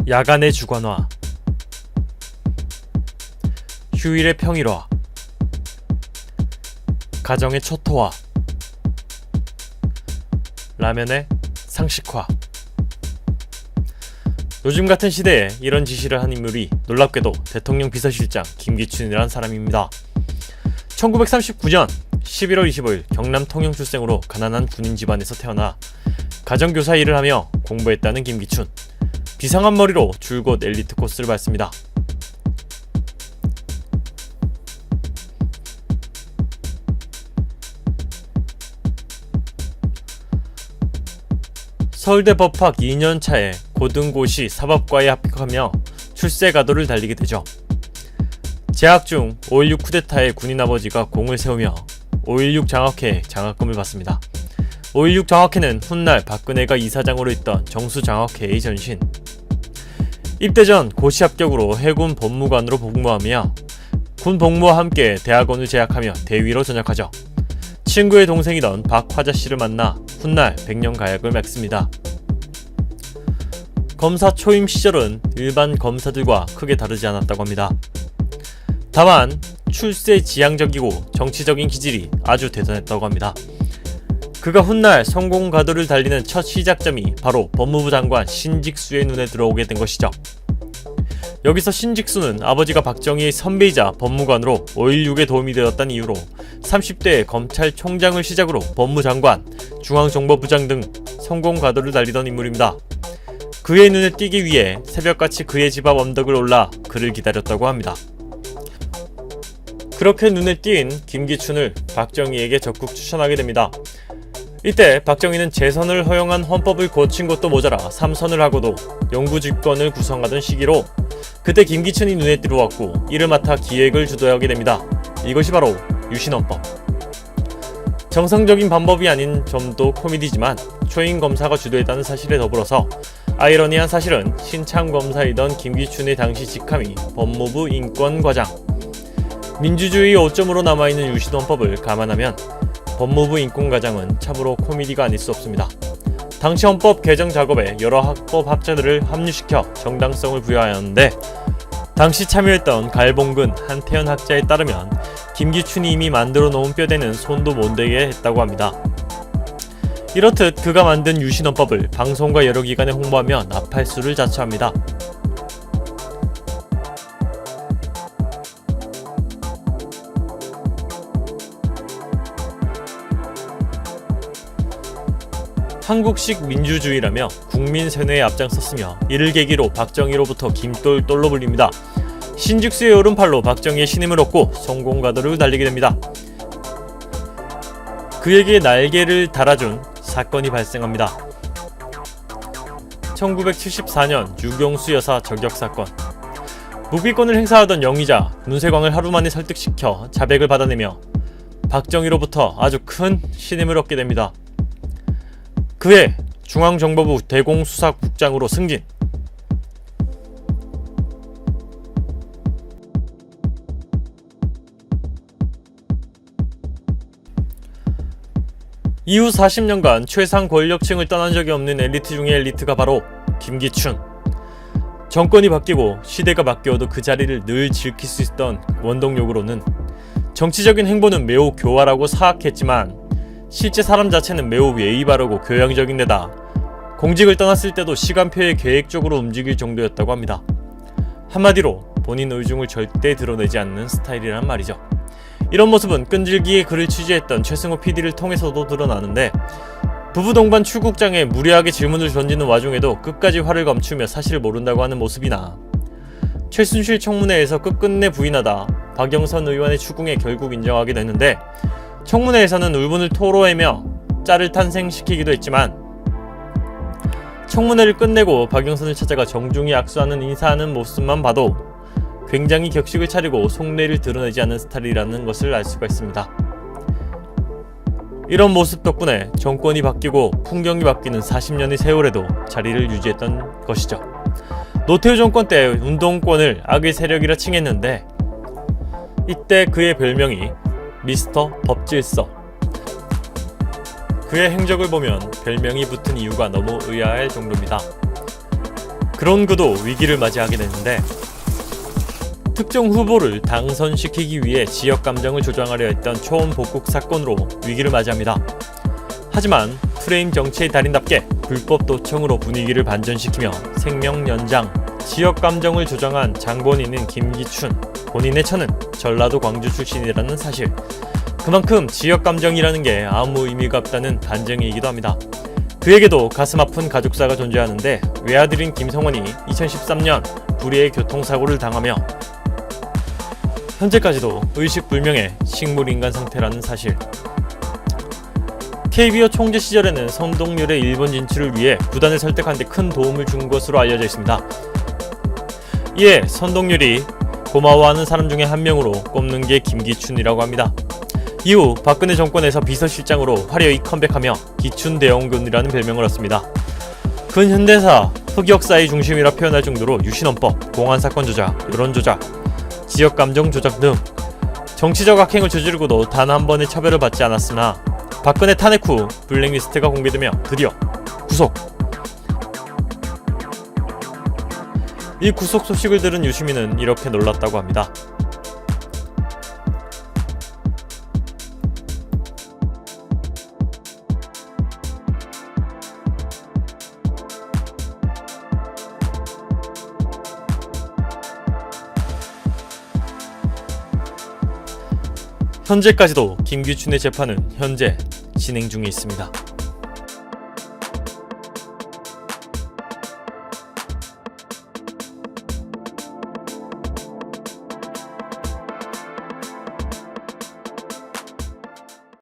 야간의 주관화, 휴일의 평일화, 가정의 초토화, 라면의 상식화. 요즘 같은 시대에 이런 지시를 한 인물이 놀랍게도 대통령 비서실장 김기춘이란 사람입니다. 1939년 11월 25일 경남 통영 출생으로 가난한 군인 집안에서 태어나 가정교사 일을 하며 공부했다는 김기춘. 비상한 머리로 줄곧 엘리트 코스를 밟습니다. 서울대 법학 2년차에 고등고시 사법과에 합격하며 출세가도를 달리게 되죠. 재학 중 5.16 쿠데타에 군인 아버지가 공을 세우며 5.16 장학회에 장학금을 받습니다. 5.16 장학회는 훗날 박근혜가 이사장으로 있던 정수장학회의 전신. 입대 전 고시 합격으로 해군 법무관으로 복무하며 군 복무와 함께 대학원을 재학하며 대위로 전역하죠. 친구의 동생이던 박화자씨를 만나 훗날 백년가약을 맺습니다. 검사 초임 시절은 일반 검사들과 크게 다르지 않았다고 합니다. 다만 출세 지향적이고 정치적인 기질이 아주 대단했다고 합니다. 그가 훗날 성공가도를 달리는 첫 시작점이 바로 법무부 장관 신직수의 눈에 들어오게 된 것이죠. 여기서 신직수는 아버지가 박정희의 선배이자 법무관으로 5.16에 도움이 되었다는 이유로 30대에 검찰총장을 시작으로 법무장관, 중앙정보부장 등 성공가도를 달리던 인물입니다. 그의 눈에 띄기 위해 새벽같이 그의 집 앞 언덕을 올라 그를 기다렸다고 합니다. 그렇게 눈에 띈 김기춘을 박정희에게 적극 추천하게 됩니다. 이때 박정희는 재선을 허용한 헌법을 고친 것도 모자라 3선을 하고도 영구집권을 구성하던 시기로 그때 김기춘이 눈에 들어왔고 이를 맡아 기획을 주도하게 됩니다. 이것이 바로 유신헌법. 정상적인 방법이 아닌 점도 코미디지만 초임 검사가 주도했다는 사실에 더불어서 아이러니한 사실은 신참 검사이던 김기춘의 당시 직함이 법무부 인권과장. 민주주의 5점으로 남아있는 유신헌법을 감안하면 법무부 인권과장은 참으로 코미디가 아닐 수 없습니다. 당시 헌법 개정 작업에 여러 학법 학자들을 합류시켜 정당성을 부여하였는데 당시 참여했던 갈봉근, 한태현 학자에 따르면 김기춘이 이미 만들어 놓은 뼈대는 손도 못 대게 했다고 합니다. 이렇듯 그가 만든 유신헌법을 방송과 여러 기관에 홍보하며 나팔수를 자처합니다. 한국식 민주주의라며 국민 세뇌에 앞장섰으며 이를 계기로 박정희로부터 김똘똘로 불립니다. 신직수의 오른팔로 박정희의 신임을 얻고 성공가도를 달리게 됩니다. 그에게 날개를 달아준 사건이 발생합니다. 1974년 유경수 여사 저격사건. 묵비권을 행사하던 영의자 문세광을 하루 만에 설득시켜 자백을 받아내며 박정희로부터 아주 큰 신임을 얻게 됩니다. 그해 중앙정보부 대공수사국장으로 승진. 이후 40년간 최상 권력층을 떠난 적이 없는 엘리트 중의 엘리트가 바로 김기춘. 정권이 바뀌고 시대가 바뀌어도 그 자리를 늘 지킬 수 있던 원동력으로는 정치적인 행보는 매우 교활하고 사악했지만 실제 사람 자체는 매우 예의 바르고 교양적인 데다 공직을 떠났을 때도 시간표에 계획적으로 움직일 정도였다고 합니다. 한마디로 본인 의중을 절대 드러내지 않는 스타일이란 말이죠. 이런 모습은 끈질기게 그를 취재했던 최승호 PD를 통해서도 드러나는데 부부 동반 출국장에 무례하게 질문을 던지는 와중에도 끝까지 화를 감추며 사실을 모른다고 하는 모습이나 최순실 청문회에서 끝끝내 부인하다 박영선 의원의 추궁에 결국 인정하게 됐는데 청문회에서는 울분을 토로하며 짤을 탄생시키기도 했지만 청문회를 끝내고 박영선을 찾아가 정중히 악수하는 인사하는 모습만 봐도 굉장히 격식을 차리고 속내를 드러내지 않는 스타일이라는 것을 알 수가 있습니다. 이런 모습 덕분에 정권이 바뀌고 풍경이 바뀌는 40년의 세월에도 자리를 유지했던 것이죠. 노태우 정권 때 운동권을 악의 세력이라 칭했는데 이때 그의 별명이 미스터 법질서. 그의 행적을 보면 별명이 붙은 이유가 너무 의아할 정도입니다. 그런 그도 위기를 맞이하게 되는데, 특정 후보를 당선시키기 위해 지역 감정을 조장하려 했던 초원 복국 사건으로 위기를 맞이합니다. 하지만 프레임 정치의 달인답게 불법 도청으로 분위기를 반전시키며 생명 연장, 지역 감정을 조장한 장본인인 김기춘, 본인의 처는 전라도 광주 출신이라는 사실, 그만큼 지역 감정이라는 게 아무 의미가 없다는 반증이기도 합니다. 그에게도 가슴 아픈 가족사가 존재하는데, 외아들인 김성원이 2013년 불의의 교통사고를 당하며 현재까지도 의식불명의 식물인간 상태라는 사실. KBO 총재 시절에는 선동열의 일본 진출을 위해 구단을 설득하는 데 큰 도움을 준 것으로 알려져 있습니다. 이에 선동열이 고마워하는 사람 중에 한 명으로 꼽는 게 김기춘이라고 합니다. 이후 박근혜 정권에서 비서실장으로 화려히 컴백하며 기춘대원군이라는 별명을 얻습니다. 근현대사, 흑역사의 중심이라 표현할 정도로 유신헌법, 공안사건 조작, 여론조작, 지역감정 조작 등 정치적 악행을 저지르고도 단 한 번의 처벌을 받지 않았으나, 박근혜 탄핵 후 블랙리스트가 공개되며 드디어 구속. 이 구속 소식을 들은 유시민은 이렇게 놀랐다고 합니다. 현재까지도 김기춘의 재판은 현재 진행 중에 있습니다.